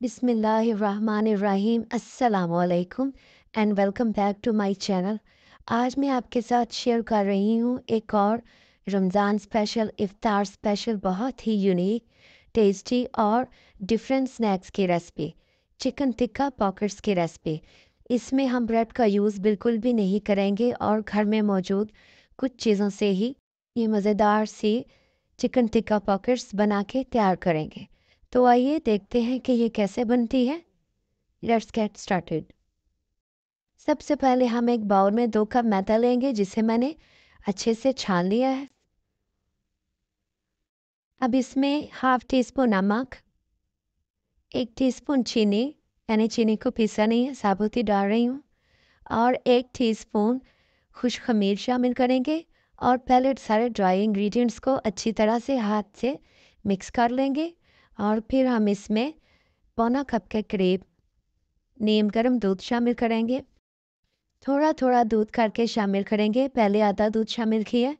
बिस्मिल्लाहिर्रहमानिर्रहीम अस्सलामुअलैकुम and welcome back to my channel. आज मैं आपके साथ शेयर कर रही हूँ एक और रमज़ान स्पेशल इफ़्तार स्पेशल बहुत ही यूनिक टेस्टी और डिफरेंट स्नैक्स की रेसिपी, चिकन टिक्का पॉकेट्स की रेसिपी। इसमें हम ब्रेड का यूज़ बिल्कुल भी नहीं करेंगे और घर में मौजूद कुछ चीज़ों से ही ये मज़ेदार सी चिकन टिक्का पॉकेट्स बना के तैयार करेंगे। तो आइए देखते हैं कि ये कैसे बनती है। Let's get started. सबसे पहले हम एक बाउल में 2 कप मैदा लेंगे जिसे मैंने अच्छे से छान लिया है। अब इसमें हाफ टी स्पून नमक, 1 टीस्पून चीनी, यानी चीनी को पीसा नहीं है, साबुत ही डाल रही हूँ, और 1 टीस्पून खुश्क खमीर शामिल करेंगे। और पहले सारे ड्राई इंग्रेडिएंट्स को अच्छी तरह से हाथ से मिक्स कर लेंगे। और फिर हम इसमें पौना कप के करीब नीम गर्म दूध शामिल करेंगे। थोड़ा थोड़ा दूध करके शामिल करेंगे। पहले आधा दूध शामिल किया,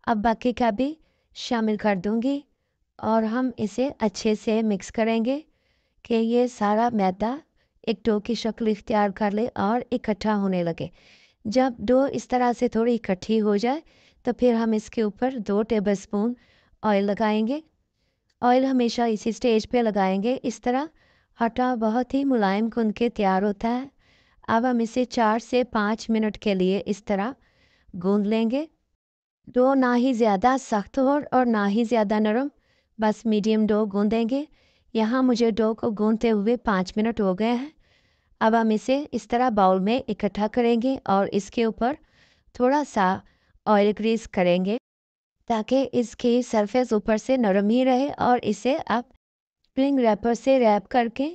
अब बाकी का भी शामिल कर दूंगी और हम इसे अच्छे से मिक्स करेंगे कि ये सारा मैदा एक डो की शक्ल इख्तियार कर ले और इकट्ठा होने लगे। जब डो इस तरह से थोड़ी इकट्ठी हो जाए तो फिर हम इसके ऊपर 2 टेबलस्पून ऑयल लगाएंगे। ऑयल हमेशा इसी स्टेज पे लगाएंगे। इस तरह आटा बहुत ही मुलायम गूंद के तैयार होता है। अब हम इसे 4 से 5 मिनट के लिए इस तरह गूंद लेंगे। डो ना ही ज़्यादा सख्त हो और ना ही ज़्यादा नरम, बस मीडियम डो गूंदेंगे। यहाँ मुझे डो को गूंदते हुए 5 मिनट हो गए हैं। अब हम इसे इस तरह बाउल में इकट्ठा करेंगे और इसके ऊपर थोड़ा सा ऑयल ग्रीस करेंगे ताकि इसकी सरफेस ऊपर से नरम ही रहे। और इसे आप स्प्रिंग रैपर से रैप करके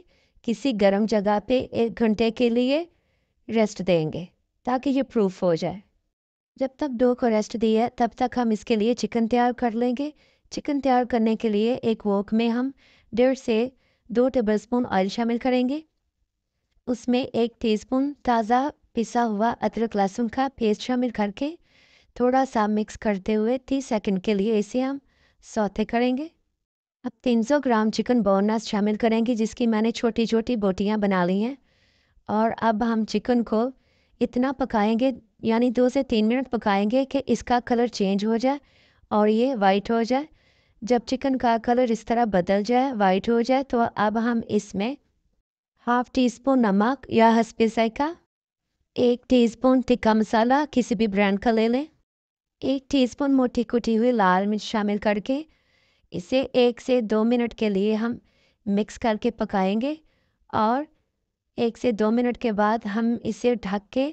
किसी गर्म जगह पे 1 घंटे के लिए रेस्ट देंगे ताकि ये प्रूफ हो जाए। जब तक डो को रेस्ट दिया तब तक हम इसके लिए चिकन तैयार कर लेंगे। चिकन तैयार करने के लिए एक वोक में हम 1.5 से 2 टेबलस्पून ऑयल शामिल करेंगे। उसमें 1 टीस्पून ताज़ा पिसा हुआ अदरक लहसुन का पेस्ट शामिल करके थोड़ा सा मिक्स करते हुए 30 सेकंड के लिए इसे हम सौते करेंगे। अब 300 ग्राम चिकन बोनस शामिल करेंगे जिसकी मैंने छोटी छोटी बोटियां बना ली हैं। और अब हम चिकन को इतना पकाएंगे, यानी 2 से 3 मिनट पकाएंगे कि इसका कलर चेंज हो जाए और ये वाइट हो जाए। जब चिकन का कलर इस तरह बदल जाए, वाइट हो जाए, तो अब हम इसमें हाफ टी स्पून नमक या हस्बे ज़ायक़ा, 1 टीस्पून टिक्का मसाला किसी भी ब्रांड का ले लें, 1 टीस्पून मोटी कुटी हुई लाल मिर्च शामिल करके इसे 1 से 2 मिनट के लिए हम मिक्स करके पकाएंगे। और 1 से 2 मिनट के बाद हम इसे ढक के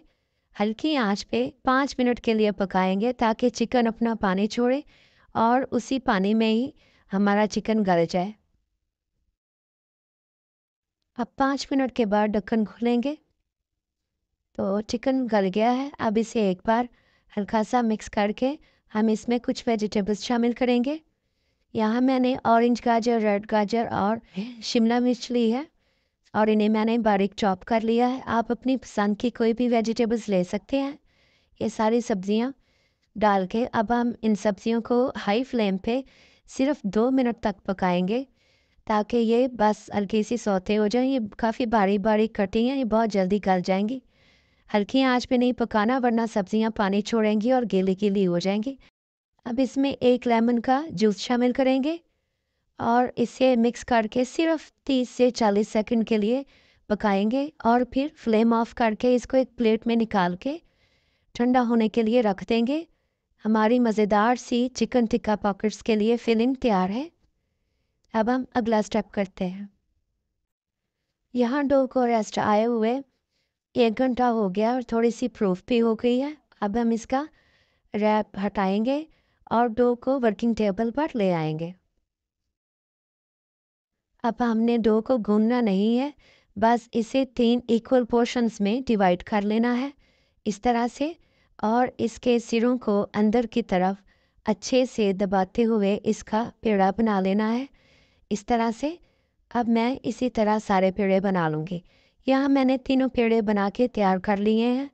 हल्की आंच पे 5 मिनट के लिए पकाएंगे ताकि चिकन अपना पानी छोड़े और उसी पानी में ही हमारा चिकन गल जाए। अब 5 मिनट के बाद ढक्कन खोलेंगे तो चिकन गल गया है। अब इसे एक बार हल्का सा मिक्स करके हम इसमें कुछ वेजिटेबल्स शामिल करेंगे। यहाँ मैंने ऑरेंज गाजर, रेड गाजर और शिमला मिर्च ली है और इन्हें मैंने बारीक चॉप कर लिया है। आप अपनी पसंद की कोई भी वेजिटेबल्स ले सकते हैं। ये सारी सब्जियां डाल के अब हम इन सब्जियों को हाई फ्लेम पे सिर्फ 2 मिनट तक पकाएंगे ताकि ये बस हल्की सी सौते हो जाएं। ये काफ़ी बारीक बारीक कटी हैं, ये बहुत जल्दी गल जाएंगी। हल्की आंच पे नहीं पकाना वरना सब्जियां पानी छोड़ेंगी और गीली गीली हो जाएंगी। अब इसमें 1 लेमन का जूस शामिल करेंगे और इसे मिक्स करके सिर्फ 30 से 40 सेकंड के लिए पकाएंगे और फिर फ्लेम ऑफ करके इसको एक प्लेट में निकाल के ठंडा होने के लिए रख देंगे। हमारी मज़ेदार सी चिकन टिक्का पॉकेट्स के लिए फिलिंग तैयार है। अब हम अगला स्टेप करते हैं। यहाँ डो को रेस्ट आए हुए 1 घंटा हो गया और थोड़ी सी प्रूफ भी हो गई है। अब हम इसका रैप हटाएंगे और डो को वर्किंग टेबल पर ले आएंगे। अब हमने डो को गूंदना नहीं है, बस इसे 3 इक्वल पोर्शंस में डिवाइड कर लेना है इस तरह से। और इसके सिरों को अंदर की तरफ अच्छे से दबाते हुए इसका पेड़ा बना लेना है इस तरह से। अब मैं इसी तरह सारे पेड़े बना लूँगी। यहाँ मैंने तीनों पेड़े बना के तैयार कर लिए हैं।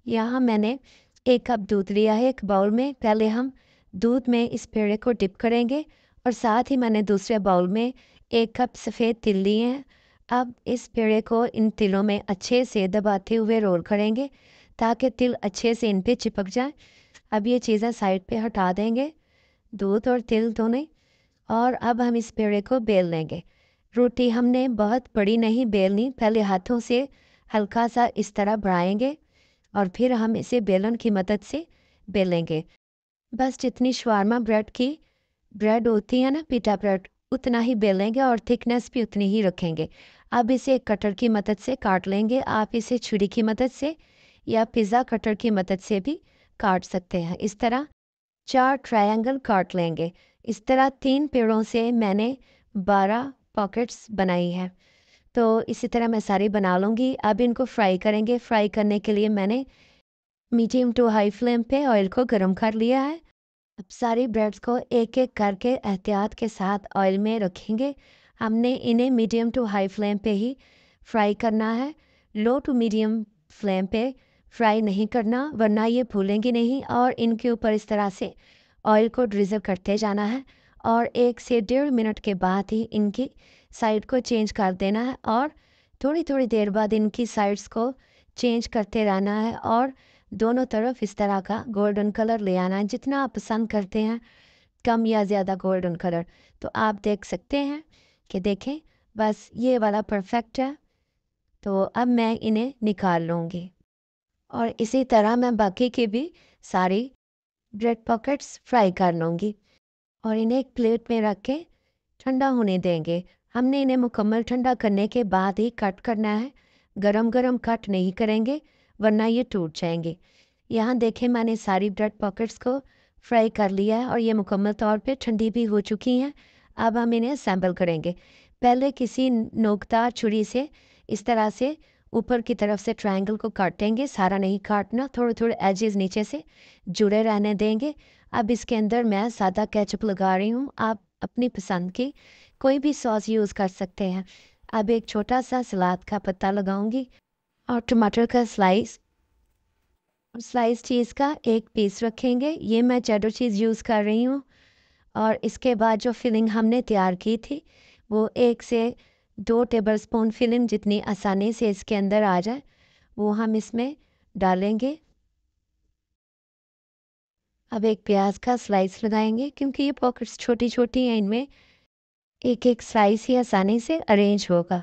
यहाँ मैंने 1 कप दूध लिया है एक बाउल में। पहले हम दूध में इस पेड़े को डिप करेंगे और साथ ही मैंने दूसरे बाउल में 1 कप सफ़ेद तिल लिए हैं। अब इस पेड़े को इन तिलों में अच्छे से दबाते हुए रोल करेंगे ताकि तिल अच्छे से इन पे चिपक जाए। अब ये चीज़ें साइड पे हटा देंगे, दूध और तिल दोनों। और अब हम इस पेड़े को बेल लेंगे। रोटी हमने बहुत बड़ी नहीं बेलनी, पहले हाथों से हल्का सा इस तरह बढ़ाएंगे और फिर हम इसे बेलन की मदद से बेलेंगे। बस जितनी शवारमा ब्रेड की ब्रेड होती है ना, पिटा ब्रेड, उतना ही बेलेंगे और थिकनेस भी उतनी ही रखेंगे। अब इसे कटर की मदद से काट लेंगे। आप इसे छुरी की मदद से या पिज़्ज़ा कटर की मदद से भी काट सकते हैं। इस तरह 4 ट्रायंगल काट लेंगे। इस तरह 3 पेड़ों से मैंने 12 पॉकेट्स बनाई है। तो इसी तरह मैं सारी बना लूँगी। अब इनको फ्राई करेंगे। फ्राई करने के लिए मैंने मीडियम टू हाई फ्लेम पे ऑयल को गर्म कर लिया है। अब सारी ब्रेड्स को एक एक करके एहतियात के साथ ऑयल में रखेंगे। हमने इन्हें मीडियम टू हाई फ्लेम पे ही फ्राई करना है, लो टू मीडियम फ्लेम पे फ्राई नहीं करना, वरना ये फूलेंगी नहीं। और इनके ऊपर इस तरह से ऑयल को ड्रिजल करते जाना है और 1 से 1.5 मिनट के बाद ही इनकी साइड को चेंज कर देना है और थोड़ी थोड़ी देर बाद इनकी साइड्स को चेंज करते रहना है और दोनों तरफ इस तरह का गोल्डन कलर ले आना है। जितना आप पसंद करते हैं, कम या ज़्यादा गोल्डन कलर, तो आप देख सकते हैं कि देखें बस ये वाला परफेक्ट है। तो अब मैं इन्हें निकाल लूँगी और इसी तरह मैं बाकी की भी सारी ब्रेड पॉकेट्स फ्राई कर लूँगी और इन्हें एक प्लेट में रख के ठंडा होने देंगे। हमने इन्हें मुकम्मल ठंडा करने के बाद ही कट करना है, गरम गरम कट नहीं करेंगे वरना ये टूट जाएंगे। यहाँ देखें मैंने सारी ब्रेड पॉकेट्स को फ्राई कर लिया है और ये मुकम्मल तौर पे ठंडी भी हो चुकी हैं। अब हम इन्हें असेंबल करेंगे। पहले किसी नोकदार छुरी से इस तरह से ऊपर की तरफ से ट्रायंगल को काटेंगे, सारा नहीं काटना, थोड़े थोड़े एजेस नीचे से जुड़े रहने देंगे। अब इसके अंदर मैं सादा केचप लगा रही हूँ, आप अपनी पसंद की कोई भी सॉस यूज़ कर सकते हैं। अब एक छोटा सा सलाद का पत्ता लगाऊंगी और टमाटर का स्लाइस और स्लाइस चीज़ का एक पीस रखेंगे। ये मैं चेडर चीज़ यूज़ कर रही हूँ। और इसके बाद जो फिलिंग हमने तैयार की थी वो 1 से 2 टेबलस्पून फिलिंग जितनी आसानी से इसके अंदर आ जाए वो हम इसमें डालेंगे। अब एक प्याज का स्लाइस लगाएंगे, क्योंकि ये पॉकेट्स छोटी छोटी हैं, इनमें एक एक स्लाइस ही आसानी से अरेंज होगा।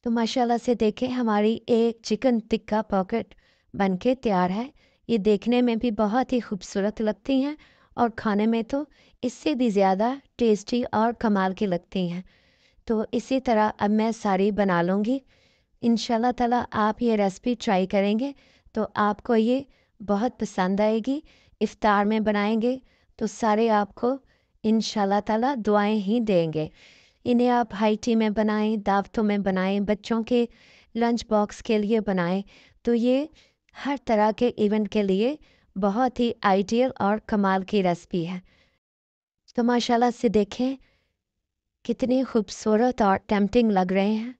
तो माशाल्लाह से देखें हमारी एक चिकन टिक्का पॉकेट बनके तैयार है। ये देखने में भी बहुत ही खूबसूरत लगती हैं और खाने में तो इससे भी ज़्यादा टेस्टी और कमाल की लगती हैं। तो इसी तरह अब मैं सारी बना लूँगी। इंशाल्लाह ताला आप ये रेसिपी ट्राई करेंगे तो आपको ये बहुत पसंद आएगी। इफ्तार में बनाएंगे तो सारे आपको इंशाल्लाह ताला दुआएं ही देंगे। इन्हें आप हाई टी में बनाएं, दावतों में बनाएं, बच्चों के लंच बॉक्स के लिए बनाएं, तो ये हर तरह के इवेंट के लिए बहुत ही आइडियल और कमाल की रेसिपी है। तो माशाल्लाह से देखें कितने खूबसूरत और टेम्पटिंग लग रहे हैं।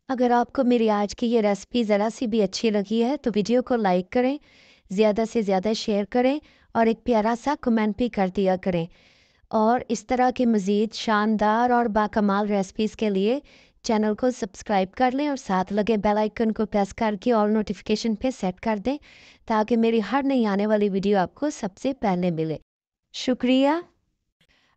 अगर आपको मेरी आज की ये रेसिपी ज़रा सी भी अच्छी लगी है तो वीडियो को लाइक करें, ज़्यादा से ज़्यादा शेयर करें और एक प्यारा सा कमेंट भी कर दिया करें। और इस तरह की मज़ीद शानदार और बाकमाल रेसिपीज़ के लिए चैनल को सब्सक्राइब कर लें और साथ लगे बेल आइकन को प्रेस करके ऑल नोटिफिकेशन पे सेट कर दें ताकि मेरी हर नई आने वाली वीडियो आपको सबसे पहले मिले। शुक्रिया।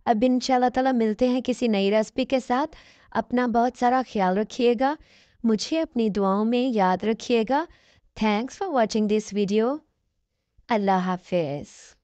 अब इंशाल्लाह ताला मिलते हैं किसी नई रेसिपी के साथ। अपना बहुत सारा ख्याल रखिएगा, मुझे अपनी दुआओं में याद रखिएगा। Thanks for watching this video. अल्लाह हाफिज़।